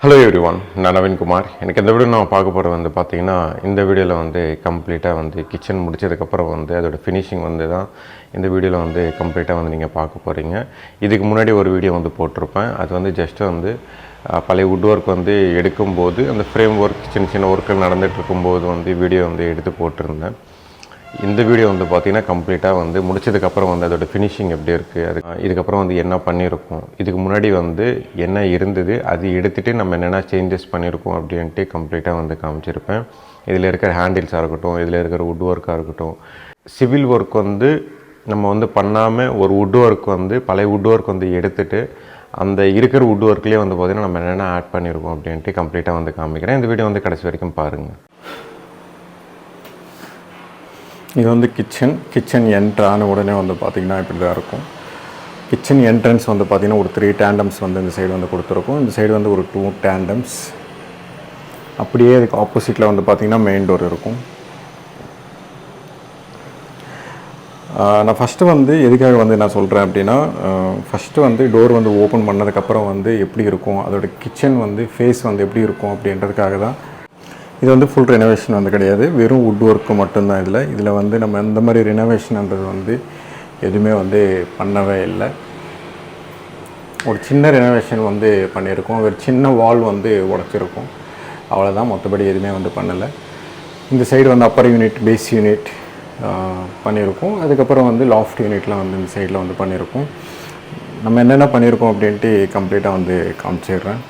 Hello everyone, N.NAVEEN Kumar. எனக்கு இந்த video நான் பார்க்க போகிறது வந்து பார்த்தீங்கன்னா இந்த வீடியோவில் வந்து கம்ப்ளீட்டாக வந்து கிச்சன் முடிச்சதுக்கப்புறம் வந்து அதோட ஃபினிஷிங் வந்து தான் இந்த வீடியோவில் வந்து கம்ப்ளீட்டாக வந்து நீங்கள் பார்க்க போகிறீங்க. இதுக்கு முன்னாடி ஒரு வீடியோ வந்து போட்டிருப்பேன். அது வந்து ஜஸ்ட்டு வந்து பழைய வுட் ஒர்க் வந்து எடுக்கும்போது அந்த ஃப்ரேம் ஒர்க் சின்ன சின்ன ஒர்க்குகள் நடந்துகிட்டு இருக்கும்போது வந்து வீடியோ வந்து எடுத்து போட்டிருந்தேன். இந்த வீடியோ வந்து பார்த்திங்கன்னா கம்ப்ளீட்டாக வந்து முடிச்சதுக்கப்புறம் வந்து அதோடய ஃபினிஷிங் எப்படி இருக்குது, இதுக்கப்புறம் வந்து என்ன பண்ணியிருக்கோம், இதுக்கு முன்னாடி வந்து என்ன இருந்தது, அது எடுத்துகிட்டு நம்ம என்னென்ன சேஞ்சஸ் பண்ணியிருக்கோம் அப்படின்ட்டு கம்ப்ளீட்டாக வந்து காமிச்சிருப்பேன். இதில் இருக்கிற ஹேண்டில்ஸாக இருக்கட்டும், இதில் இருக்கிற வுட் ஒர்க்காக இருக்கட்டும், சிவில் ஒர்க் வந்து நம்ம வந்து பண்ணாமல் ஒரு வுட் ஒர்க் வந்து பழைய வுட் ஒர்க் வந்து எடுத்துகிட்டு அந்த இருக்கிற வுட் ஒர்க்லேயே வந்து பார்த்திங்கன்னா நம்ம என்னென்ன ஆட் பண்ணியிருக்கோம் அப்படின்ட்டு கம்ப்ளீட்டாக வந்து காமிக்கிறேன். இந்த வீடியோ வந்து கடைசி வரைக்கும் பாருங்கள். இது வந்து கிச்சன் என்ட்ரான உடனே வந்து பார்த்திங்கன்னா இப்படி தான் இருக்கும். கிச்சன் என்ட்ரன்ஸ் வந்து பார்த்திங்கன்னா ஒரு 3 டேண்டம்ஸ் வந்து இந்த சைடு வந்து கொடுத்துருக்கும். இந்த சைடு வந்து ஒரு 2 டேண்டம்ஸ். அப்படியே அதுக்கு ஆப்போசிட்டில் வந்து பார்த்திங்கன்னா மெயின் டோர் இருக்கும். நான் ஃபஸ்ட்டு வந்து எதுக்காக வந்து நான் சொல்கிறேன் அப்படின்னா, ஃபஸ்ட்டு வந்து டோர் வந்து ஓப்பன் பண்ணதுக்கப்புறம் வந்து எப்படி இருக்கும், அதோடய கிச்சன் வந்து ஃபேஸ் வந்து எப்படி இருக்கும் அப்படின்றதுக்காக தான். இது வந்து ஃபுல் ரெனோவேஷன் வந்து கிடையாது, வெறும் வுட் ஒர்க்கு மட்டும்தான். இதில் வந்து நம்ம இந்த மாதிரி ரெனோவேஷன்ன்றது வந்து எதுவுமே வந்து பண்ணவே இல்லை. ஒரு சின்ன ரெனோவேஷன் வந்து பண்ணியிருக்கோம், ஒரு சின்ன வால் வந்து உடச்சிருக்கோம், அவ்வளோதான். மற்றபடி எதுவுமே வந்து பண்ணலை. இந்த சைடு வந்து அப்பர் யூனிட், பேஸ் யூனிட் பண்ணியிருக்கோம். அதுக்கப்புறம் வந்து லாஃப்ட் யூனிட்லாம் வந்து இந்த சைடில் வந்து பண்ணியிருக்கோம். நம்ம என்னென்ன பண்ணியிருக்கோம் அப்படின்ட்டு கம்ப்ளீட்டாக வந்து காமிச்சிடுறேன்.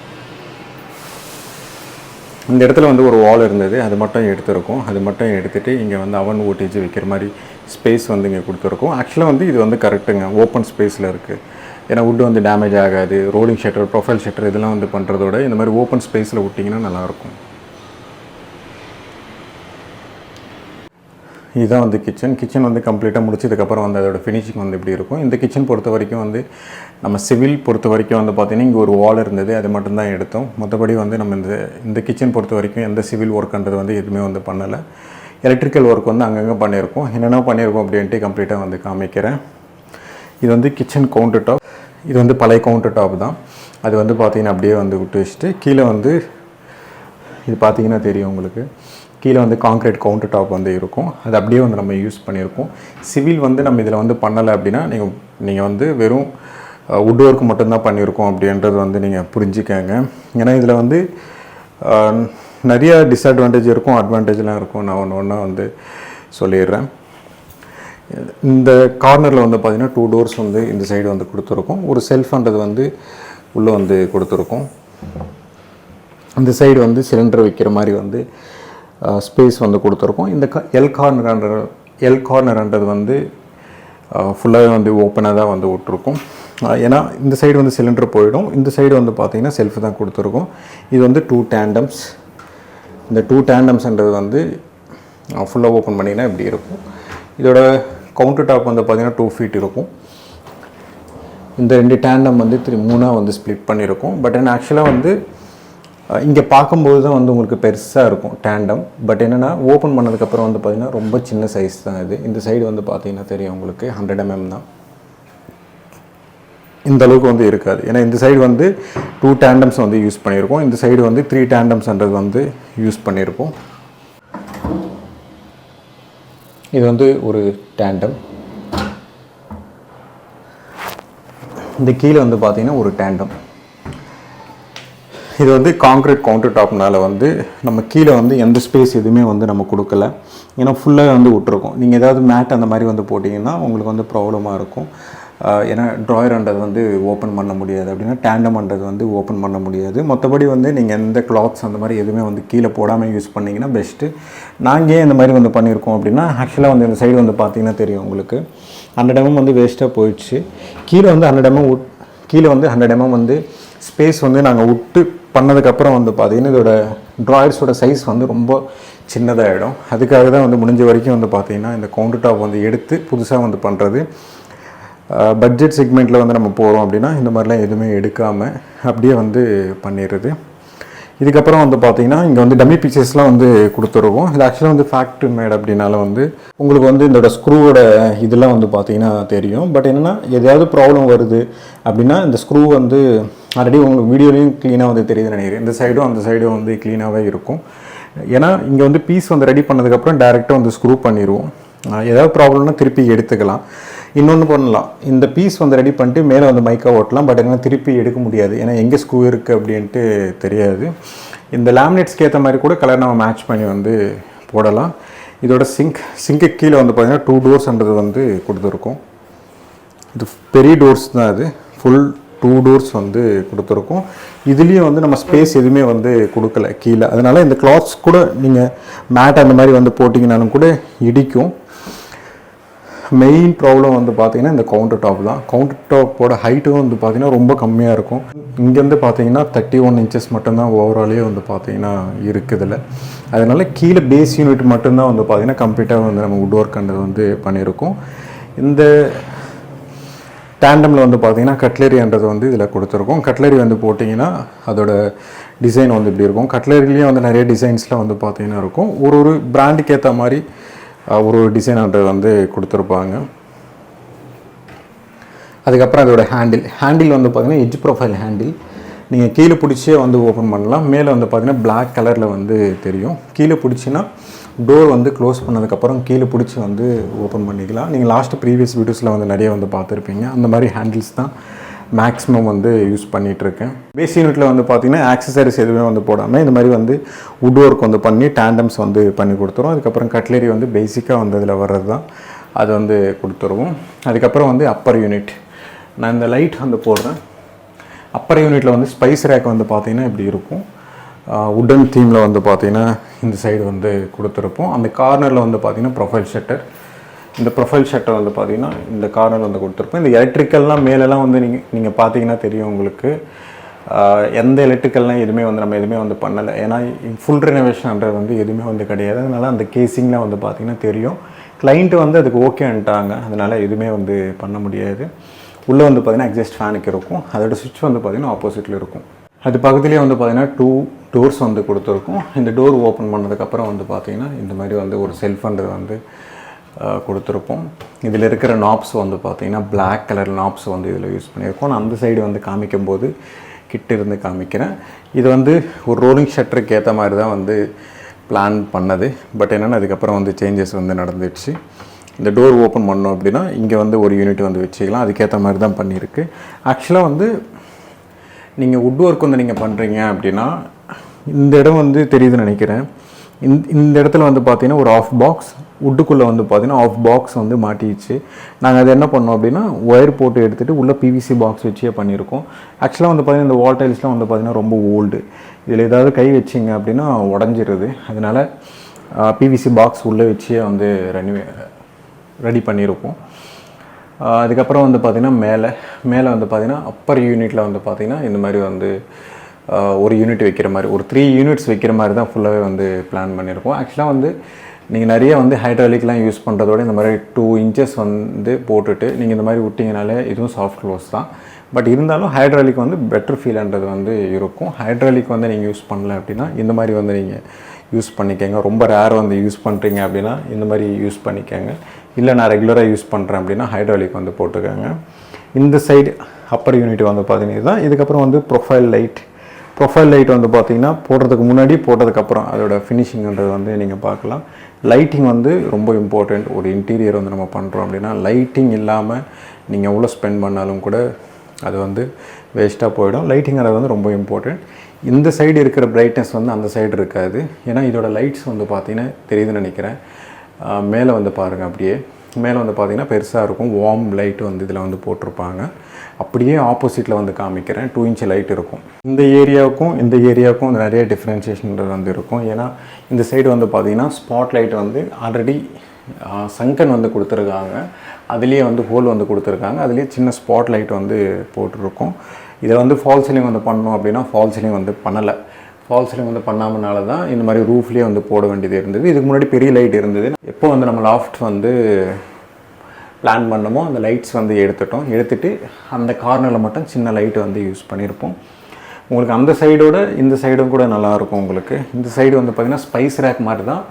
இந்த இடத்துல வந்து ஒரு வால் இருந்தது, அது மட்டும் எடுத்துருக்கோம். அது மட்டும் எடுத்துகிட்டு இங்கே வந்து அவன் ஓட்டேஜ் வைக்கிற மாதிரி ஸ்பேஸ் வந்து இங்கே கொடுத்துருக்கோம். ஆக்சுவலாக வந்து இது வந்து கரெக்டுங்க, ஓப்பன் ஸ்பேஸில் இருக்குது. ஏன்னா வுட்டு வந்து டேமேஜ் ஆகாது. ரோலிங் ஷட்டர், ப்ரொஃபைல் ஷட்டர் இதெல்லாம் வந்து பண்ணுறதோட இந்த மாதிரி ஓப்பன் ஸ்பேஸில் விட்டிங்கன்னா நல்லாயிருக்கும். இதுதான் வந்து கிச்சன் வந்து கம்ப்ளீட்டாக முடிச்சதுக்கப்புறம் வந்து அதோட ஃபினிஷிங் வந்து இப்படி இருக்கும். இந்த கிச்சன் பொறுத்த வரைக்கும் வந்து நம்ம சிவில் பொறுத்த வரைக்கும் வந்து பார்த்திங்கன்னா இங்கே ஒரு வால் இருந்தது, அது மட்டும்தான் எடுத்தோம். மற்றபடி வந்து நம்ம இந்த கிச்சன் பொறுத்த வரைக்கும் எந்த சிவில் ஒர்க்குன்றது வந்து எதுவுமே வந்து பண்ணலை. எலக்ட்ரிக்கல் ஒர்க் வந்து அங்கங்கே பண்ணியிருக்கோம். என்னென்ன பண்ணியிருக்கோம் அப்படின்ட்டு கம்ப்ளீட்டாக வந்து காமிக்கிறேன். இது வந்து கிச்சன் கவுண்டர் டாப். இது வந்து பழைய கவுண்டர் டாப் தான். அது வந்து பார்த்திங்கன்னா அப்படியே வந்து விட்டு வச்சுட்டு கீழே வந்து இது பார்த்திங்கன்னா தெரியும் உங்களுக்கு, கீழே வந்து கான்க்ரீட் கவுண்டர் டாப் வந்து இருக்கும். அது அப்படியே வந்து நம்ம யூஸ் பண்ணியிருக்கோம். சிவில் வந்து நம்ம இதில் வந்து பண்ணலை அப்படின்னா நீங்கள் வந்து வெறும் வுட் ஒர்க் மட்டும்தான் பண்ணியிருக்கோம் அப்படின்றது வந்து நீங்கள் புரிஞ்சுக்கங்க. ஏன்னா இதில் வந்து நிறைய டிஸ்அட்வான்டேஜ் இருக்கும், அட்வான்டேஜ்லாம் இருக்கும். நான் ஒன்று வந்து சொல்லிடுறேன். இந்த கார்னரில் வந்து பார்த்திங்கன்னா 2 டோர்ஸ் வந்து இந்த சைடு வந்து கொடுத்துருக்கோம். ஒரு செல்ஃப்ன்றது வந்து உள்ளே வந்து கொடுத்துருக்கோம். இந்த சைடு வந்து சிலிண்டர் வைக்கிற மாதிரி வந்து ஸ்பேஸ் வந்து கொடுத்துருக்கோம். இந்த எல் கார்னர்ன்றது வந்து ஃபுல்லாகவே வந்து ஓப்பனாக தான் வந்து விட்டுருக்கோம். ஏன்னா இந்த சைடு வந்து சிலிண்டர் போயிடும், இந்த சைடு வந்து பார்த்திங்கன்னா செல்ஃப் தான் கொடுத்துருக்கோம். இது வந்து 2 டேண்டம்ஸ். இந்த 2 டேண்டம்ஸ்ன்றது வந்து ஃபுல்லாக ஓப்பன் பண்ணிங்கன்னா இப்படி இருக்கும். இதோட கவுண்டர் டாப் வந்து பார்த்திங்கன்னா 2 ஃபீட் இருக்கும். இந்த 2 டேண்டம் வந்து 3 வந்து ஸ்ப்ளிட் பண்ணியிருக்கோம். பட் ஆனால் ஆக்சுவலாக வந்து இங்கே பார்க்கும்போது தான் வந்து உங்களுக்கு பெருசாக இருக்கும் டேண்டம். பட் என்னென்னா ஓப்பன் பண்ணதுக்கப்புறம் வந்து பார்த்திங்கன்னா ரொம்ப சின்ன சைஸ் தான் இது. இந்த சைடு வந்து பார்த்திங்கன்னா தெரியும் உங்களுக்கு 100 mm தான். இந்த அளவுக்கு வந்து இருக்காது. ஏன்னா இந்த சைடு வந்து 2 டேண்டம்ஸ் வந்து யூஸ் பண்ணியிருக்கோம். இந்த சைடு வந்து 3 டேண்டம்ஸ்ன்றது வந்து யூஸ் பண்ணியிருக்கோம். இது வந்து ஒரு டேண்டம். இந்த கீழே வந்து பார்த்திங்கன்னா ஒரு டேண்டம். இது வந்து கான்க்ரீட் கவுண்டர் டாப்னால வந்து நம்ம கீழே வந்து எந்த ஸ்பேஸ் எதுவுமே வந்து நம்ம கொடுக்கல. ஏன்னா ஃபுல்லாக வந்து விட்டுருக்கோம். நீங்கள் ஏதாவது மேட் அந்த மாதிரி வந்து போட்டிங்கன்னா உங்களுக்கு வந்து ப்ராப்ளமாக இருக்கும். ஏன்னா ட்ராயர்ன்றது வந்து ஓப்பன் பண்ண முடியாது, அப்படின்னா டேண்டம்ன்றது வந்து ஓப்பன் பண்ண முடியாது. மற்றபடி வந்து நீங்கள் எந்த கிளாத்ஸ் அந்த மாதிரி எதுவுமே வந்து கீழே போடாமல் யூஸ் பண்ணிங்கன்னா பெஸ்ட்டு. நாங்கள் இந்த மாதிரி வந்து பண்ணியிருக்கோம் அப்படின்னா ஆக்சுவலாக வந்து இந்த சைடு வந்து பார்த்திங்கன்னா தெரியும் உங்களுக்கு 100 mm வந்து வேஸ்ட்டாக போயிடுச்சு. கீழே வந்து 100 mm வந்து ஸ்பேஸ் வந்து நாங்கள் விட்டு பண்ணதுக்கப்புறம் வந்து பார்த்திங்கன்னா இதோட ட்ராயர்ஸோட சைஸ் வந்து ரொம்ப சின்னதாகிடும். அதுக்காக தான் வந்து முடிஞ்ச வரைக்கும் வந்து பார்த்திங்கன்னா இந்த கவுண்டர் டாப் வந்து எடுத்து புதுசாக வந்து பண்ணுறது. பட்ஜெட் செக்மெண்ட்டில் வந்து நம்ம போகிறோம் அப்படின்னா இந்த மாதிரிலாம் எதுவுமே எடுக்காமல் அப்படியே வந்து பண்ணிடுறது. இதுக்கப்புறம் வந்து பார்த்திங்கன்னா இங்கே வந்து டம்மி பீச்சஸ்லாம் வந்து கொடுத்துருக்கோம். இது ஆக்சுவலாக வந்து ஃபேக்ட்ரி மேட் அப்படின்னால வந்து உங்களுக்கு வந்து இதோட ஸ்க்ரூவோட இதெல்லாம் வந்து பார்த்திங்கன்னா தெரியும். பட் என்னென்னா எதையாவது ப்ராப்ளம் வருது அப்படின்னா இந்த ஸ்க்ரூ வந்து ஆல்ரெடி உங்களுக்கு வீடியோலையும் க்ளீனாக வந்து தெரியுதுன்னு நினைக்கிறேன். இந்த சைடும் அந்த சைடும் வந்து க்ளீனாகவே இருக்கும். ஏன்னா இங்கே வந்து பீஸ் வந்து ரெடி பண்ணதுக்கப்புறம் டேரெக்டாக வந்து ஸ்க்ரூ பண்ணிடுவோம். ஏதாவது ப்ராப்ளம்னா திருப்பி எடுத்துக்கலாம். இன்னொன்று பண்ணலாம், இந்த பீஸ் வந்து ரெடி பண்ணிட்டு மேலே வந்து மைக்கா ஓட்டலாம். பட் என்ன திருப்பி எடுக்க முடியாது, ஏன்னா எங்கே ஸ்க்ரூ இருக்குது அப்படின்ட்டு தெரியாது. இந்த லேமினேட்ஸ்க்கு ஏற்ற மாதிரி கூட கலர் நம்ம மேட்ச் பண்ணி வந்து போடலாம். இதோட சிங்க்கு கீழே வந்து பார்த்திங்கன்னா 2 டோர்ஸ்ன்றது வந்து கொடுத்துருக்கோம். இது பெரிய டோர்ஸ் தான், அது ஃபுல் 2 டோர்ஸ் வந்து கொடுத்துருக்கோம். இதுலேயும் வந்து நம்ம ஸ்பேஸ் எதுவுமே வந்து கொடுக்கல கீழே. அதனால் இந்த கிளாத்ஸ் கூட நீங்கள் மேட் அந்த மாதிரி வந்து போட்டிங்கனாலும் கூட இடிக்கும். மெயின் ப்ராப்ளம் வந்து பார்த்திங்கன்னா இந்த கவுண்டர் டாப் தான். கவுண்டர் டாப்போட ஹைட்டும் வந்து பார்த்திங்கன்னா ரொம்ப கம்மியாக இருக்கும். இங்கேருந்து பார்த்திங்கன்னா 31 இன்ச்சஸ் மட்டும்தான் ஓவராலே வந்து பார்த்திங்கன்னா இருக்குதுல. அதனால் கீழே பேஸ் யூனிட் மட்டும்தான் வந்து பார்த்திங்கன்னா கம்ப்ளீட்டாக வந்து நம்ம வுட் ஒர்க்ன்றது வந்து பண்ணியிருக்கோம். இந்த டேண்டமில் வந்து பார்த்திங்கன்னா கட்லரின்றது வந்து இதில் கொடுத்துருக்கோம். கட்லரி வந்து போட்டிங்கன்னா அதோட டிசைன் வந்து இப்படி இருக்கும். கட்லரிலேயும் வந்து நிறைய டிசைன்ஸ்லாம் வந்து பார்த்திங்கன்னா இருக்கும். ஒரு பிராண்டுக்கு ஏற்ற மாதிரி ஒரு டிசைன்ன்றது வந்து கொடுத்துருப்பாங்க. அதுக்கப்புறம் அதோட ஹேண்டில் வந்து பார்த்திங்கன்னா எட்ஜ் ப்ரொஃபைல் ஹேண்டில். நீங்கள் கீழே பிடிச்சே வந்து ஓப்பன் பண்ணலாம். மேலே வந்து பார்த்திங்கன்னா பிளாக் கலரில் வந்து தெரியும். கீழே பிடிச்சின்னா டோர் வந்து க்ளோஸ் பண்ணதுக்கப்புறம் கீழே பிடிச்சி வந்து ஓப்பன் பண்ணிக்கலாம். நீங்கள் ப்ரீவியஸ் வீடியோஸில் வந்து நிறைய வந்து பார்த்துருப்பீங்க. அந்த மாதிரி ஹேண்டில்ஸ் தான் மேக்ஸிமம் வந்து யூஸ் பண்ணிகிட்ருக்கேன். பேஸ் யூனிட்டில் வந்து பார்த்திங்கன்னா ஆக்சசரிஸ் எதுவுமே வந்து போடாமல் இந்த மாதிரி வந்து வுட் ஒர்க் வந்து பண்ணி டேண்டம்ஸ் வந்து பண்ணி கொடுத்துருவோம். அதுக்கப்புறம் கட்லரி வந்து பேசிக்காக வந்து அதில் வர்றது தான், அது வந்து கொடுத்துருவோம். அதுக்கப்புறம் வந்து அப்பர் யூனிட், நான் இந்த லைட் வந்து போடுறேன். அப்பர் யூனிட்டில் வந்து ஸ்பைஸ் ரேக் வந்து பார்த்திங்கன்னா இப்படி இருக்கும். வுட்டன் தீமில் வந்து பார்த்திங்கன்னா இந்த சைடு வந்து கொடுத்துருப்போம். அந்த கார்னரில் வந்து பார்த்திங்கன்னா ப்ரொஃபைல் ஷட்டர். இந்த ப்ரொஃபைல் ஷட்டர் வந்து பார்த்திங்கன்னா இந்த கார்னர் வந்து கொடுத்துருப்போம். இந்த எலக்ட்ரிக்கல்லாம் மேலெல்லாம் வந்து நீங்கள் பார்த்தீங்கன்னா தெரியும் உங்களுக்கு. எந்த எலக்ட்ரிக்கல்லாம் எதுவுமே வந்து நம்ம எதுவுமே வந்து பண்ணலை. ஏன்னா ஃபுல் ரெனோவேஷன்ன்றது வந்து எதுவுமே வந்து கிடையாது. அதனால் அந்த கேசிங்லாம் வந்து பார்த்திங்கன்னா தெரியும். கிளைண்ட்டு வந்து அதுக்கு ஓகேன்ட்டாங்க. அதனால் எதுவுமே வந்து பண்ண முடியாது. உள்ளே வந்து பார்த்திங்கன்னா எக்ஸாஸ்ட் ஃபேனுக்கு இருக்கும். அதோட சுவிட்ச் வந்து பார்த்திங்கன்னா ஆப்போசிட்டில் இருக்கும். அது பக்கத்துலேயே வந்து பார்த்திங்கன்னா 2 டோர்ஸ் வந்து கொடுத்துருக்கும். இந்த டோர் ஓப்பன் பண்ணதுக்கப்புறம் வந்து பார்த்திங்கன்னா இந்த மாதிரி வந்து ஒரு செல்ஃப்ன்றது வந்து கொடுத்துருப்போம். இதில் இருக்கிற நாப்ஸ் வந்து பார்த்திங்கன்னா பிளாக் கலர் நாப்ஸ் வந்து இதில் யூஸ் பண்ணியிருக்கோம். நான் அந்த சைடு வந்து காமிக்கும்போது கிட்ட இருந்து காமிக்கிறேன். இது வந்து ஒரு ரோலிங் ஷட்டருக்கு ஏற்ற மாதிரி தான் வந்து பிளான் பண்ணது. பட் என்னென்னா அதுக்கப்புறம் வந்து சேஞ்சஸ் வந்து நடந்துடுச்சு. இந்த டோர் ஓப்பன் பண்ணோம் அப்படின்னா இங்கே வந்து ஒரு யூனிட் வந்து வச்சுக்கலாம். அதுக்கேற்ற மாதிரி தான் பண்ணியிருக்கு. ஆக்சுவலாக வந்து நீங்கள் வுட் ஒர்க் வந்து நீங்கள் பண்ணுறீங்க அப்படின்னா இந்த இடம் வந்து தெரியுதுன்னு நினைக்கிறேன். இந்த இடத்துல வந்து பார்த்திங்கன்னா ஒரு ஆஃப் பாக்ஸ் வுட்டுக்குள்ளே வந்து பார்த்திங்கன்னா ஆஃப் பாக்ஸ் வந்து மாட்டிடுச்சு. நாங்கள் அதை என்ன பண்ணோம் அப்படின்னா ஒயர் போட்டு எடுத்துகிட்டு உள்ளே பிவிசி பாக்ஸ் வச்சே பண்ணியிருக்கோம். ஆக்சுவலாக வந்து பார்த்திங்கன்னா இந்த வால் டைல்ஸ்லாம் வந்து பார்த்திங்கன்னா ரொம்ப ஓல்டு. இதில் ஏதாவது கை வச்சிங்க அப்படின்னா உடஞ்சிருது. அதனால் பிவிசி பாக்ஸ் உள்ளே வச்சே வந்து ரெடி பண்ணியிருக்கோம். அதுக்கப்புறம் வந்து பார்த்திங்கன்னா மேலே வந்து பார்த்திங்கன்னா அப்பர் யூனிட்டில் வந்து பார்த்திங்கன்னா இந்த மாதிரி வந்து ஒரு யூனிட் வைக்கிற மாதிரி ஒரு 3 யூனிட்ஸ் வைக்கிற மாதிரி தான் ஃபுல்லாகவே வந்து பிளான் பண்ணியிருக்கோம். ஆக்சுவலாக வந்து நீங்கள் நிறைய வந்து ஹைட்ராலிக்லாம் யூஸ் பண்ணுறதோட இந்த மாதிரி 2 இன்ச்சஸ் வந்து போட்டுட்டு நீங்கள் இந்த மாதிரி விட்டிங்கனாலே இதுவும் சாஃப்ட் க்ளோஸ் தான். பட் இருந்தாலும் ஹைட்ராலிக் வந்து பெட்டர் ஃபீல்ன்றது வந்து இருக்கும். ஹைட்ராலிக் வந்து நீங்கள் யூஸ் பண்ணல அப்படின்னா இந்த மாதிரி வந்து நீங்கள் யூஸ் பண்ணிக்கோங்க. ரொம்ப ரேர் வந்து யூஸ் பண்ணுறீங்க அப்படின்னா இந்த மாதிரி யூஸ் பண்ணிக்கோங்க. இல்லை நான் ரெகுலராக யூஸ் பண்ணுறேன் அப்படின்னா ஹைட்ராலிக் வந்து போட்டுக்கோங்க. இந்த சைடு அப்பர் யூனிட் வந்து பார்த்தீங்கன்னா தான். இதுக்கப்புறம் வந்து ப்ரொஃபைல் லைட் வந்து பார்த்திங்கன்னா போடுறதுக்கு முன்னாடி போட்டதுக்கப்புறம் அதோட ஃபினிஷிங்ன்றது வந்து நீங்கள் பார்க்கலாம். லைட்டிங் வந்து ரொம்ப இம்பார்ட்டண்ட். ஒரு இன்டீரியர் வந்து நம்ம பண்ணுறோம் அப்படின்னா லைட்டிங் இல்லாமல் நீங்கள் எவ்வளோ ஸ்பெண்ட் பண்ணாலும் கூட அது வந்து வேஸ்ட்டாக போயிடும். லைட்டிங்கிறது வந்து ரொம்ப இம்பார்ட்டண்ட். இந்த சைடு இருக்கிற பிரைட்னஸ் வந்து அந்த சைடு இருக்காது. ஏன்னா இதோட லைட்ஸ் வந்து பார்த்திங்கன்னா தெரியுதுன்னு நினைக்கிறேன். மேலே வந்து பாருங்கள், அப்படியே மேலே வந்து பார்த்திங்கன்னா பெருசாக இருக்கும். வார்ம் லைட் வந்து இதில் வந்து போட்டிருப்பாங்க. அப்படியே ஆப்போசிட்டில் வந்து காமிக்கிறேன். 2 இன்ச் லைட் இருக்கும். இந்த ஏரியாவுக்கும் நிறைய டிஃப்ரென்ஷியேஷன்றது வந்து இருக்கும். ஏன்னா இந்த சைடு வந்து பார்த்திங்கன்னா ஸ்பாட் லைட் வந்து ஆல்ரெடி சங்கன் வந்து கொடுத்துருக்காங்க. அதுலேயே வந்து ஹோல் வந்து கொடுத்துருக்காங்க. அதுலேயே சின்ன ஸ்பாட் லைட் வந்து போட்டிருக்கும். இதை வந்து ஃபால் சீலிங் வந்து பண்ணோம் அப்படின்னா ஃபால் சீலிங் வந்து பண்ணலை. ஃபால் சீலிங் வந்து பண்ணாமனால தான் இந்த மாதிரி ரூஃப்லேயே வந்து போட வேண்டியது இருந்தது. இதுக்கு முன்னாடி பெரிய லைட் இருந்தது. எப்போ வந்து நம்ம லாஃப்ட் வந்து பிளான் பண்ணமோ அந்த லைட்ஸ் வந்து எடுத்துகிட்டு அந்த கார்னரில் மட்டும் சின்ன லைட்டு வந்து யூஸ் பண்ணியிருப்போம். உங்களுக்கு அந்த சைடோட இந்த சைடும் கூட நல்லாயிருக்கும். உங்களுக்கு இந்த சைடு வந்து பார்த்திங்கன்னா ஸ்பைஸ் ரேக் மாதிரி தான்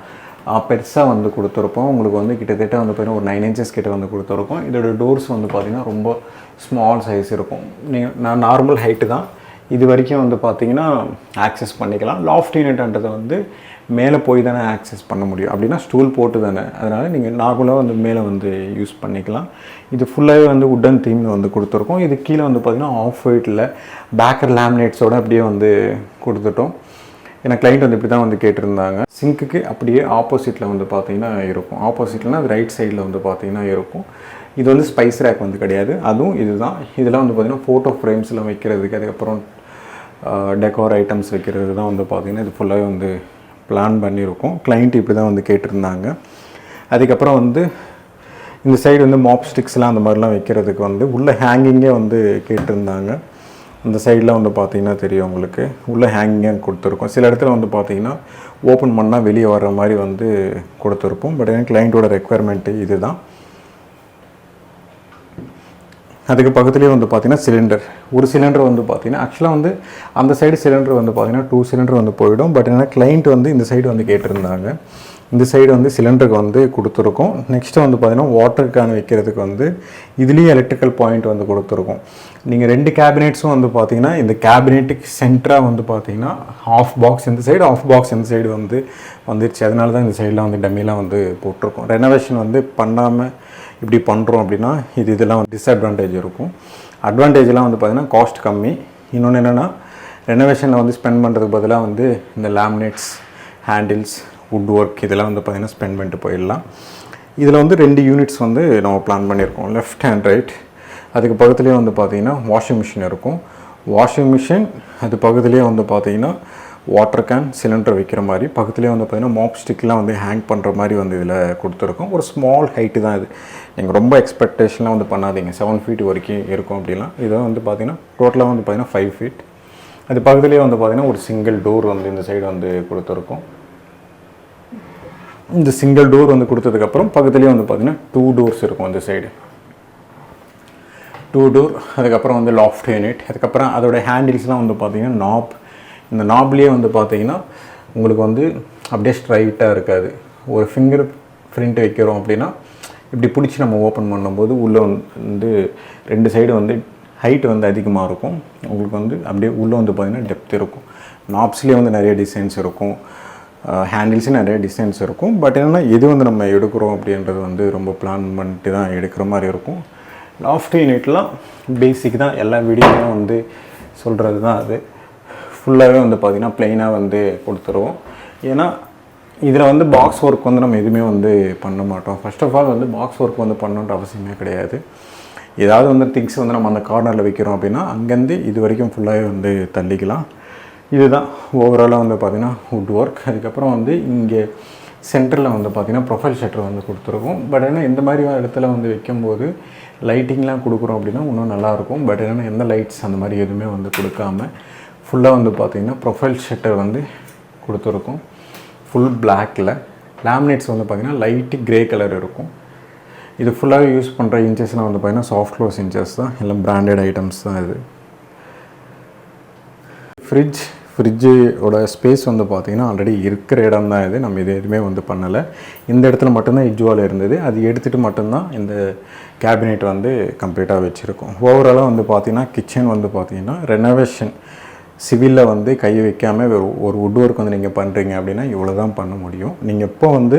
பெருசாக வந்து கொடுத்துருப்போம். உங்களுக்கு வந்து கிட்டத்தட்ட வந்து பார்த்திங்கன்னா ஒரு 9 இன்ச்சஸ் கிட்ட வந்து கொடுத்துருக்கோம். இதோட டோர்ஸ் வந்து பார்த்திங்கன்னா ரொம்ப ஸ்மால் சைஸ் இருக்கும். நான் நார்மல் ஹைட்டு தான். இது வரைக்கும் வந்து பார்த்திங்கன்னா ஆக்சஸ் பண்ணிக்கலாம். லாஃப்ட் யூனிட்ன்றதை வந்து மேலே போய் தானே ஆக்சஸ் பண்ண முடியும், அப்படின்னா ஸ்டூல் போட்டு தானே, அதனால் நீங்கள் நார்மலாக வந்து மேலே வந்து யூஸ் பண்ணிக்கலாம். இது ஃபுல்லாகவே வந்து உட்டன் தீமில் வந்து கொடுத்துருக்கோம். இது கீழே வந்து பார்த்திங்கன்னா ஆஃப் ஒயிட்டில் பேக்கர் லேமினேட்ஸோடு அப்படியே வந்து கொடுத்துட்டோம். ஏன்னா கிளைண்ட் வந்து இப்படி தான் வந்து கேட்டிருந்தாங்க. சிங்க்குக்கு அப்படியே ஆப்போசிட்டில் வந்து பார்த்திங்கன்னா இருக்கும். ஆப்போசிட்லனா அது ரைட் சைடில் வந்து பார்த்திங்கன்னா இருக்கும். இது வந்து ஸ்பைஸ் ரேக் வந்து கிடையாது, அதுவும் இதுதான். இதெல்லாம் வந்து பார்த்திங்கன்னா ஃபோட்டோ ஃப்ரேம்ஸ்லாம் வைக்கிறதுக்கு, அதுக்கப்புறம் டெக்கார் ஐட்டம்ஸ் வைக்கிறது தான் வந்து பார்த்திங்கன்னா இது ஃபுல்லாகவே வந்து பிளான் பண்ணியிருக்கோம். கிளைண்ட் இப்படி தான் வந்து கேட்டிருந்தாங்க. அதுக்கப்புறம் வந்து இந்த சைடு வந்து மாப் ஸ்டிக்ஸ்லாம் அந்த மாதிரிலாம் வைக்கிறதுக்கு வந்து உள்ள ஹேங்கிங்கே வந்து கேட்டிருந்தாங்க. இந்த சைடில் வந்து பார்த்திங்கன்னா தெரியும் உங்களுக்கு, உள்ள ஹேங்கிங்கே கொடுத்துருக்கோம். சில இடத்துல வந்து பார்த்திங்கன்னா ஓப்பன் பண்ணால் வெளியே வர்ற மாதிரி வந்து கொடுத்துருப்போம். பட் எனக்கு கிளைண்ட்டோட ரெக்குயர்மெண்ட்டு இது தான். அதுக்கு பக்கத்துலேயே வந்து பார்த்திங்கன்னா சிலிண்டர், ஒரு சிலிண்டர் வந்து பார்த்திங்கன்னா ஆக்சுவலாக வந்து அந்த சைடு சிலிண்டர் வந்து பார்த்திங்கன்னா 2 சிலிண்டர் வந்து போயிடும். பட் என்ன கிளைண்ட் வந்து இந்த சைடு வந்து கேட்டிருந்தாங்க. இந்த சைடு வந்து சிலிண்டருக்கு வந்து கொடுத்துருக்கோம். நெக்ஸ்ட்டு வந்து பார்த்திங்கன்னா வாட்டர் கேன் வைக்கிறதுக்கு வந்து இதுலேயும் எலக்ட்ரிக்கல் பாயிண்ட் வந்து கொடுத்துருக்கோம். நீங்கள் 2 கேபினெட்ஸும் வந்து பார்த்திங்கன்னா இந்த கேபினெட்டுக்கு சென்டராக வந்து பார்த்திங்கன்னா ஆஃப் பாக்ஸ் இந்த சைடு, ஆஃப் பாக்ஸ் இந்த சைடு வந்து வந்துருச்சு. அதனால தான் இந்த சைடெலாம் வந்து டம்மிலாம் வந்து போட்டிருக்கோம். ரெனோவேஷன் வந்து பண்ணாமல் இப்படி பண்ணுறோம் அப்படின்னா இதெல்லாம் டிஸ்அட்வான்டேஜ் இருக்கும். அட்வான்டேஜ்லாம் வந்து பார்த்திங்கன்னா காஸ்ட் கம்மி. இன்னொன்று என்னென்னா ரெனோவேஷனில் வந்து ஸ்பெண்ட் பண்ணுறதுக்கு பதிலாக வந்து இந்த லேமினேட்ஸ், ஹேண்டில்ஸ், வுட் ஒர்க் இதெல்லாம் வந்து பார்த்திங்கன்னா ஸ்பெண்ட் பண்ணிட்டு போயிடலாம். இதில் வந்து 2 யூனிட்ஸ் வந்து நம்ம பிளான் பண்ணியிருக்கோம், லெஃப்ட் அண்ட் ரைட். அதுக்கு பக்கத்துலேயே வந்து பார்த்திங்கன்னா வாஷிங் மிஷின் இருக்கும். வாஷிங் மிஷின் அது பக்கத்துலேயே வந்து பார்த்திங்கன்னா வாட்டர் கேன், சிலிண்டர் வைக்கிற மாதிரி, பக்கத்துலேயே வந்து பார்த்திங்கன்னா மாப் ஸ்டிக்லாம் வந்து ஹேங் பண்ணுற மாதிரி வந்து இதில் கொடுத்துருக்கோம். ஒரு ஸ்மால் ஹைட்டு தான் இது. நீங்கள் ரொம்ப எக்ஸ்பெக்டேஷன்லாம் வந்து பண்ணாதீங்க, 7 ஃபீட் வரைக்கும் இருக்கும் அப்படிலாம். இதை வந்து பார்த்திங்கன்னா டோட்டலாக வந்து பார்த்திங்கன்னா 5 ஃபீட். அது பக்கத்துலேயே வந்து பார்த்திங்கன்னா ஒரு சிங்கிள் டோர் வந்து இந்த சைடு வந்து கொடுத்துருக்கோம். இந்த சிங்கிள் டோர் வந்து கொடுத்ததுக்கப்புறம் பக்கத்துலேயே வந்து பார்த்திங்கன்னா 2 டோர்ஸ் இருக்கும் இந்த சைடு, 2 டோர். அதுக்கப்புறம் வந்து லாஃப்ட் யூனிட். அதுக்கப்புறம் அதோட ஹேண்டில்ஸ்லாம் வந்து பார்த்திங்கன்னா நாப். இந்த நாப்லேயே வந்து பார்த்திங்கன்னா உங்களுக்கு வந்து அப்படியே ஸ்ட்ரைட்டாக இருக்காது. ஒரு ஃபிங்கர் பிரிண்ட் வைக்கிறோம் அப்படின்னா இப்படி பிடிச்சி நம்ம ஓப்பன் பண்ணும்போது உள்ளே வந்து 2 சைடு வந்து ஹைட் வந்து அதிகமாக இருக்கும். உங்களுக்கு வந்து அப்படியே உள்ளே வந்து பார்த்திங்கன்னா டெப்த் இருக்கும். நாப்ஸ்லேயே வந்து நிறைய டிசைன்ஸ் இருக்கும், ஹேண்டில்ஸும் நிறைய டிசைன்ஸ் இருக்கும். பட் என்னென்னா எது வந்து நம்ம எடுக்கிறோம் அப்படின்றது வந்து ரொம்ப பிளான் பண்ணிட்டு தான் எடுக்கிற மாதிரி இருக்கும். லாஃப்ட் யூனிட்லாம் பேசிக் தான், எல்லா வீடியோவும் வந்து சொல்கிறது தான். அது ஃபுல்லாகவே வந்து பார்த்திங்கன்னா ப்ளெயினாக வந்து கொடுத்துருவோம். ஏன்னா இதில் வந்து பாக்ஸ் ஒர்க் வந்து நம்ம எதுவுமே வந்து பண்ண மாட்டோம். ஃபர்ஸ்ட் ஆஃப் ஆல் வந்து பாக்ஸ் ஒர்க் வந்து பண்ணணுன்ற அவசியமே கிடையாது. ஏதாவது வந்து திங்ஸ் வந்து நம்ம அந்த கார்னரில் வைக்கிறோம் அப்படின்னா அங்கேருந்து இது வரைக்கும் ஃபுல்லாகவே வந்து தள்ளிக்கலாம். இதுதான் ஓவராலாக வந்து பார்த்திங்கன்னா வுட் ஒர்க். அதுக்கப்புறம் வந்து இங்கே சென்டரில் வந்து பார்த்திங்கன்னா ப்ரொஃபைல் ஷட்டர் வந்து கொடுத்துருக்கோம். பட் ஏன்னா இந்த மாதிரி இடத்துல வந்து வைக்கும்போது லைட்டிங்லாம் கொடுக்குறோம் அப்படின்னா இன்னும் நல்லாயிருக்கும். பட் என்னென்னா எந்த லைட்ஸ் அந்த மாதிரி எதுவுமே வந்து கொடுக்காம ஃபுல்லாக வந்து பார்த்திங்கன்னா ப்ரொஃபைல் ஷட்டர் வந்து கொடுத்துருக்கோம். ஃபுல் பிளாக்கில் லேமினேட்ஸ் வந்து பார்த்திங்கன்னா லைட்டு க்ரே கலர் இருக்கும். இது ஃபுல்லாகவே யூஸ் பண்ணுற இன்ச்சஸ்லாம் வந்து பார்த்திங்கன்னா சாஃப்ட் க்ளோஸ் இன்ச்சஸ் தான், எல்லாம் பிராண்டட் ஐட்டம்ஸ் தான். இது ஃப்ரிட்ஜோட ஸ்பேஸ் வந்து பார்த்திங்கன்னா ஆல்ரெடி இருக்கிற இடம் தான் இது. நம்ம இது எதுவுமே வந்து பண்ணலை. இந்த இடத்துல மட்டும்தான் எட்ஜுவால் இருந்தது, அது எடுத்துகிட்டு மட்டும்தான் இந்த கேபினெட் வந்து கம்ப்ளீட்டாக வச்சுருக்கோம். ஓவராலாக வந்து பார்த்திங்கன்னா கிச்சன் வந்து பார்த்திங்கன்னா ரெனோவேஷன் சிவிலில் வந்து கை வைக்காமல் ஒரு வுட் ஒர்க் வந்து நீங்கள் பண்ணுறீங்க அப்படின்னா இவ்வளோ தான் பண்ண முடியும். நீங்கள் எப்போ வந்து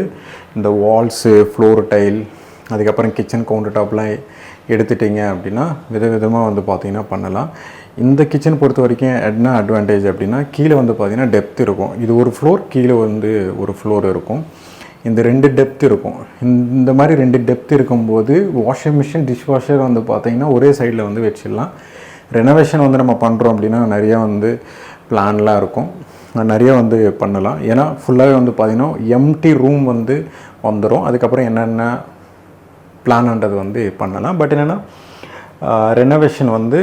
இந்த வால்ஸு, ஃப்ளோர் டைல், அதுக்கப்புறம் கிச்சன் கவுண்டர் டாப்லாம் எடுத்துட்டிங்க அப்படின்னா விதவிதமாக வந்து பார்த்திங்கன்னா பண்ணலாம். இந்த கிச்சன் பொறுத்த வரைக்கும் என்ன அட்வான்டேஜ் அப்படின்னா கீழே வந்து பார்த்திங்கன்னா டெப்த் இருக்கும். இது ஒரு ஃப்ளோர், கீழே வந்து ஒரு ஃப்ளோர் இருக்கும். இந்த 2 டெப்த் இருக்கும். இந்த மாதிரி 2 டெப்த் இருக்கும்போது வாஷிங் மிஷின், டிஷ் வாஷர் வந்து பார்த்திங்கன்னா ஒரே சைடில் வந்து வச்சிடலாம். ரெனோவேஷன் வந்து நம்ம பண்ணுறோம் அப்படின்னா நிறையா வந்து பிளான்லாம் இருக்கும், நிறையா வந்து பண்ணலாம். ஏன்னா ஃபுல்லாகவே வந்து பார்த்திங்கன்னா எம்டி ரூம் வந்து வந்துடும். அதுக்கப்புறம் என்னென்ன பிளான்ன்றது வந்து பண்ணலாம். பட் என்னென்னா ரெனோவேஷன் வந்து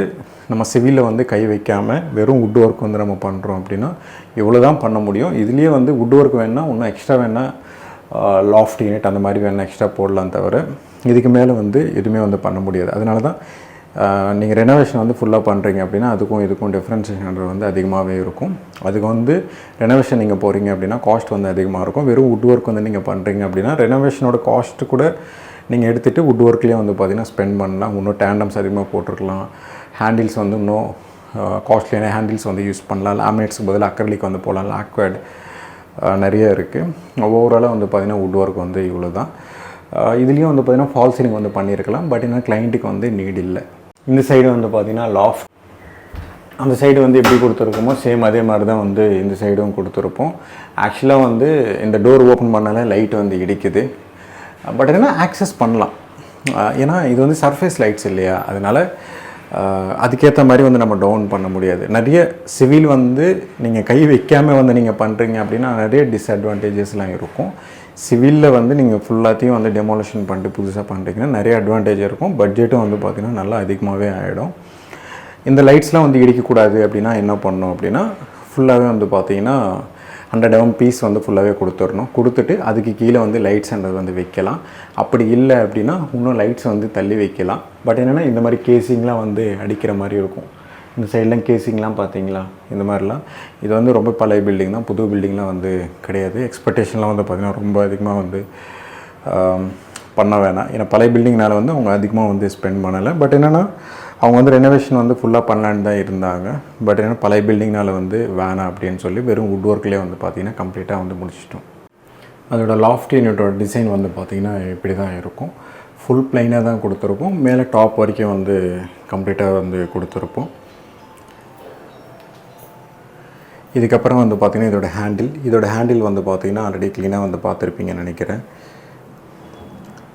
நம்ம சிவிலில் வந்து கை வைக்காமல் வெறும் வுட் ஒர்க் வந்து நம்ம பண்ணுறோம் அப்படின்னா இவ்வளோ தான் பண்ண முடியும். இதுலேயே வந்து வுட் ஒர்க் வேணால் இன்னும் எக்ஸ்ட்ரா வேணால் லாஃப்ட் யூனிட் அந்த மாதிரி வேணால் எக்ஸ்ட்ரா போடலாம், தவிர இதுக்கு மேலே வந்து எதுவுமே வந்து பண்ண முடியாது. அதனால தான் நீங்கள் ரெனோவேஷன் வந்து ஃபுல்லாக பண்ணுறீங்க அப்படின்னா அதுக்கும் இதுக்கும் டிஃப்ரென்ஷியேஷன் வந்து அதிகமாகவே இருக்கும். அதுக்கு வந்து ரெனோவேஷன் நீங்கள் போகிறீங்க அப்படின்னா காஸ்ட் வந்து அதிகமாக இருக்கும். வெறும் வுட் ஒர்க் வந்து நீங்கள் பண்ணுறீங்க அப்படின்னா ரெனோவேஷனோட காஸ்ட்டு கூட நீங்கள் எடுத்துகிட்டு வுட் ஒர்க்லேயே வந்து பார்த்திங்கன்னா ஸ்பெண்ட் பண்ணலாம். இன்னும் டேண்டம்ஸ் அதிகமாக போட்டிருக்கலாம், ஹேண்டில்ஸ் வந்து இன்னும் காஸ்ட்லியான ஹேண்டில்ஸ் வந்து யூஸ் பண்ணலாம். லேமினேட்ஸ்க்கு பதில் அக்ரலிக் வந்து போகலாம். லாக்வேர்டு நிறைய இருக்குது. ஓவராலாக வந்து பார்த்திங்கன்னா வுட் ஒர்க் வந்து இவ்வளோ தான். இதுலேயும் வந்து பார்த்திங்கன்னா ஃபால் சீலிங் வந்து பண்ணியிருக்கலாம். பட் என்ன கிளைண்ட்டுக்கு வந்து நீட் இல்லை. இந்த சைடு வந்து பார்த்திங்கன்னா லாஃப்ட். அந்த சைடு வந்து எப்படி கொடுத்துருக்கோமோ சேம் அதே மாதிரி தான் வந்து இந்த சைடும் கொடுத்துருப்போம். ஆக்சுவலாக வந்து இந்த டோர் ஓப்பன் பண்ணாலே லைட் வந்து இடிக்குது. பட் என்னென்னா ஆக்சஸ் பண்ணலாம். ஏன்னா இது வந்து சர்ஃபேஸ் லைட்ஸ் இல்லையா, அதனால் அதுக்கேற்ற மாதிரி வந்து நம்ம டவுன் பண்ண முடியாது. நிறைய சிவில் வந்து நீங்கள் கை வைக்காமல் வந்து நீங்கள் பண்ணுறீங்க அப்படின்னா நிறைய டிஸ்அட்வான்டேஜஸ்லாம் இருக்கும். சிவிலில் வந்து நீங்கள் ஃபுல்லாத்தையும் வந்து டெமோலேஷன் பண்ணிட்டு புதுசாக பண்ணுறீங்கன்னா நிறைய அட்வான்டேஜ் இருக்கும். பட்ஜெட்டும் வந்து பார்த்திங்கன்னா நல்லா அதிகமாகவே ஆகிடும். இந்த லைட்ஸ்லாம் வந்து இடிக்கக்கூடாது அப்படின்னா என்ன பண்ணணும் அப்படின்னா ஃபுல்லாகவே வந்து பார்த்திங்கன்னா 100 mm பீஸ் வந்து ஃபுல்லாகவே கொடுத்துடணும். கொடுத்துட்டு அதுக்கு கீழே வந்து லைட்ஸ்ன்றது வந்து வைக்கலாம். அப்படி இல்லை அப்படின்னா இன்னும் லைட்ஸ் வந்து தள்ளி வைக்கலாம். பட் என்னென்னா இந்த மாதிரி கேசிங்லாம் வந்து அடிக்கிற மாதிரி இருக்கும். இந்த சைட்லாம் கேசிங்லாம் பார்த்தீங்களா, இந்த மாதிரிலாம் இது வந்து ரொம்ப பழைய பில்டிங் தான், புது பில்டிங்லாம் வந்து கிடையாது. எக்ஸ்பெக்டேஷன்லாம் வந்து பார்த்திங்கன்னா ரொம்ப அதிகமாக வந்து பண்ண வேணாம். ஏன்னா பழைய பில்டிங்னால வந்து அவங்க அதிகமாக வந்து ஸ்பெண்ட் பண்ணலை. பட் என்னென்னா அவங்க வந்து ரெனோவேஷன் வந்து ஃபுல்லாக பண்ணலான்னு தான் இருந்தாங்க. பட் ஏன்னா பழைய பில்டிங்னால் வந்து வேணாம் அப்படின்னு சொல்லி வெறும் வுட் ஒர்க்லேயே வந்து பார்த்திங்கன்னா கம்ப்ளீட்டாக வந்து முடிச்சிட்டோம். அதோட லாஃப்ட் யூனிட்டோட டிசைன் வந்து பார்த்திங்கன்னா இப்படி தான் இருக்கும். ஃபுல் ப்ளைனாக தான் கொடுத்துருப்போம். மேலே டாப் வரைக்கும் வந்து கம்ப்ளீட்டாக வந்து கொடுத்துருப்போம். இதுக்கப்புறம் வந்து பார்த்திங்கன்னா இதோட ஹேண்டில் வந்து பார்த்திங்கன்னா ஆல்ரெடி க்ளீனாக வந்து பார்த்துருப்பீங்கன்னு நினைக்கிறேன்.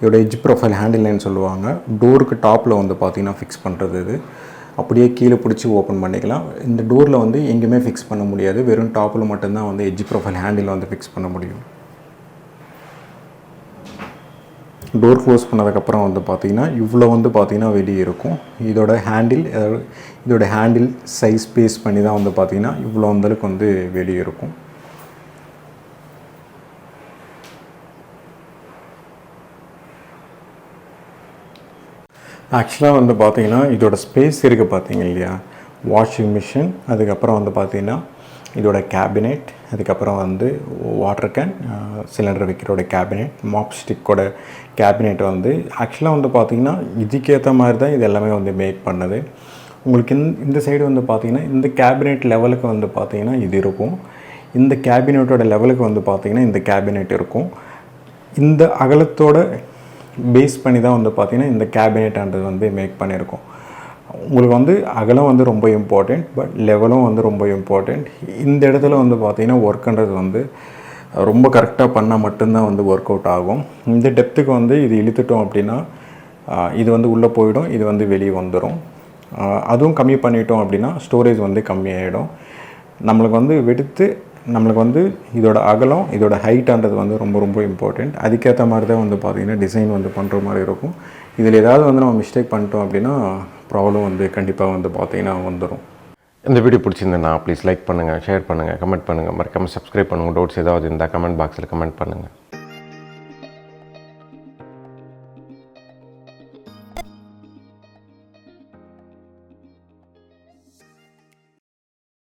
இதோட எட்ஜ் ப்ரொஃபைல் ஹேண்டில்னு சொல்லுவாங்க. டோருக்கு டாப்பில் வந்து பார்த்திங்கன்னா ஃபிக்ஸ் பண்ணுறது. இது அப்படியே கீழே பிடிச்சி ஓப்பன் பண்ணிக்கலாம். இந்த டோரில் வந்து எங்கேயுமே ஃபிக்ஸ் பண்ண முடியாது. வெறும் டாப்பில் மட்டும்தான் வந்து எட்ஜ் ப்ரொஃபைல் ஹேண்டில் வந்து ஃபிக்ஸ் பண்ண முடியும். டோர் க்ளோஸ் பண்ணதுக்கப்புறம் வந்து பார்த்திங்கன்னா இவ்வளோ வந்து பார்த்திங்கன்னா வெளியே இருக்கும். இதோட ஹேண்டில் சைஸ் பேஸ் பண்ணி தான் வந்து பார்த்திங்கன்னா இவ்வளோ அந்தளவுக்கு வந்து வெளியே இருக்கும். ஆக்சுவலாக வந்து பார்த்திங்கன்னா இதோட ஸ்பேஸ் இருக்குது பார்த்தீங்க இல்லையா, வாஷிங் மிஷின், அதுக்கப்புறம் வந்து பார்த்திங்கன்னா இதோட கேபினெட், அதுக்கப்புறம் வந்து வாட்டர் கேன், சிலிண்டர் வைக்கிறோட கேபினெட், மாப் ஸ்டிக்கோட கேபினெட் வந்து ஆக்சுவலாக வந்து பார்த்திங்கன்னா இதுக்கேற்ற மாதிரி தான் இது எல்லாமே வந்து மேக் பண்ணது. உங்களுக்கு இந்த சைடு வந்து பார்த்திங்கன்னா இந்த கேபினெட் லெவலுக்கு வந்து பார்த்திங்கன்னா இது இருக்கும். இந்த கேபினெட்டோட லெவலுக்கு வந்து பார்த்திங்கன்னா இந்த கேபினெட் இருக்கும். இந்த அகலத்தோட பேஸ் பண்ணி தான் வந்து பார்த்திங்கன்னா இந்த கேபினெட்ன்றது வந்து மேக் பண்ணியிருக்கோம். உங்களுக்கு வந்து அகலம் வந்து ரொம்ப இம்பார்ட்டண்ட், பட் லெவலும் வந்து ரொம்ப இம்பார்ட்டண்ட். இந்த இடத்துல வந்து பார்த்திங்கன்னா ஒர்க்குன்றது வந்து ரொம்ப கரெக்டாக பண்ணால் மட்டும்தான் வந்து ஒர்க் அவுட் ஆகும். இந்த டெப்த்துக்கு வந்து இது இழுத்துட்டோம் அப்படின்னா இது வந்து உள்ளே போயிடும், இது வந்து வெளியே வந்துடும். அதுவும் கம்மி பண்ணிட்டோம் அப்படின்னா ஸ்டோரேஜ் வந்து கம்மியாகிடும். நம்மளுக்கு வந்து இதோட அகலம், இதோட ஹைட்டான்றது வந்து ரொம்ப ரொம்ப இம்பார்ட்டண்ட். அதுக்கேற்ற மாதிரி தான் வந்து பார்த்திங்கன்னா டிசைன் வந்து பண்ணுற மாதிரி இருக்கும். இதில் ஏதாவது வந்து நம்ம மிஸ்டேக் பண்ணிட்டோம் அப்படின்னா ப்ராப்ளம் வந்து கண்டிப்பாக வந்து பார்த்திங்கன்னா வந்துடும். இந்த வீடியோ பிடிச்சிருந்தேன்னா ப்ளீஸ் லைக் பண்ணுங்கள், ஷேர் பண்ணுங்கள், கமெண்ட் பண்ணுங்கள், மறக்காமல் சப்ஸ்கிரைப் பண்ணுங்கள். டவுட்ஸ் ஏதாவது இருந்தால் கமெண்ட் பாக்ஸில் கமெண்ட் பண்ணுங்கள்.